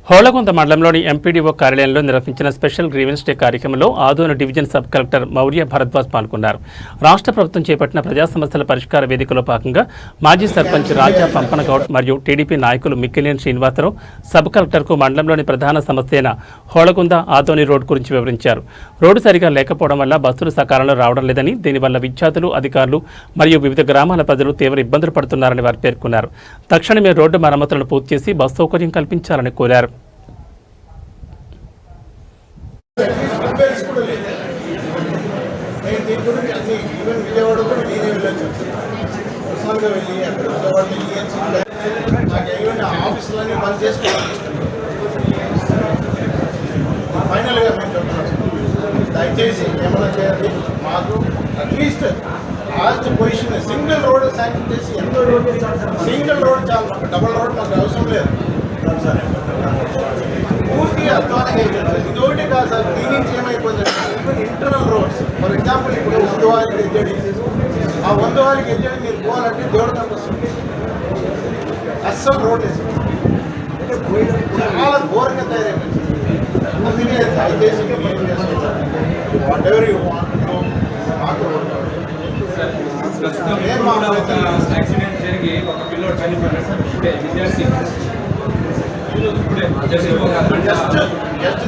హోళగుంద మండలంలోని ఎంపీడీఓ కార్యాలయంలో నిర్వహించిన స్పెషల్ గ్రీవెన్స్ డే కార్యక్రమంలో Adoni division sub collector Maurya Bharadwaj పాల్గొన్నారు. రాష్ట్ర ప్రభుత్వం చేపట్టిన ప్రజా సమస్యల పరిష్కార వేదికలో భాగంగా మాజీ సర్పంచ్ రాజా పంపనగౌడ్ మరియు టీడీపీ నాయకులు మిక్కిలేని శ్రీనివాసరావు సబ్ కలెక్టర్కు మండలంలోని ప్రధాన సమస్య అయిన హోళగుంద ఆదోని రోడ్ గురించి వివరించారు. రోడ్డు సరిగా లేకపోవడం వల్ల బస్సులు సకాలంలో రావడం లేదని, దీనివల్ల విద్యార్థులు, అధికారులు మరియు వివిధ గ్రామాల ప్రజలు తీవ్ర ఇబ్బందులు పడుతున్నారని వారు పేర్కొన్నారు. తక్షణమే రోడ్డు మరమ్మతులను పూర్తి చేసి బస్సు సౌకర్యం కల్పించాలని కోరారు. ఫైనల్గా దయచేసి ఏమైనా చేయాలి, మాకు at least last position single road sanction చేసి ఎంతో రోడ్ సింగిల్ రోడ్ చాలు, మాకు డబుల్ రోడ్ మాకు అవసరం లేదు. పూర్తిగా అధ్వానంగా అయిపోతుంది. ఇదొకటి కాదు సార్, దీని నుంచి ఏమైపోతుంది, ఇంటర్నల్ రోడ్స్ ఫర్ ఎగ్జాంపుల్ ఇప్పుడు వందవారికి ఎద్దడి, ఆ వందవారికి ఎద్దడి మీరు పోవాలంటే దేవుడికి వస్తుంది, అస్సలు రోడ్ వేసి చాలా ఘోరంగా తయారైపోయింది. అందుకే దయచేసి ఏం చేస్తారు, వాట్ ఎవర్ యూ వాంట్ మాకు యాక్సిడెంట్ జరిగి ఒక పిల్లోడు చనిపోయాడు సార్. ఇప్పుడే విద్యార్థి జస్ట్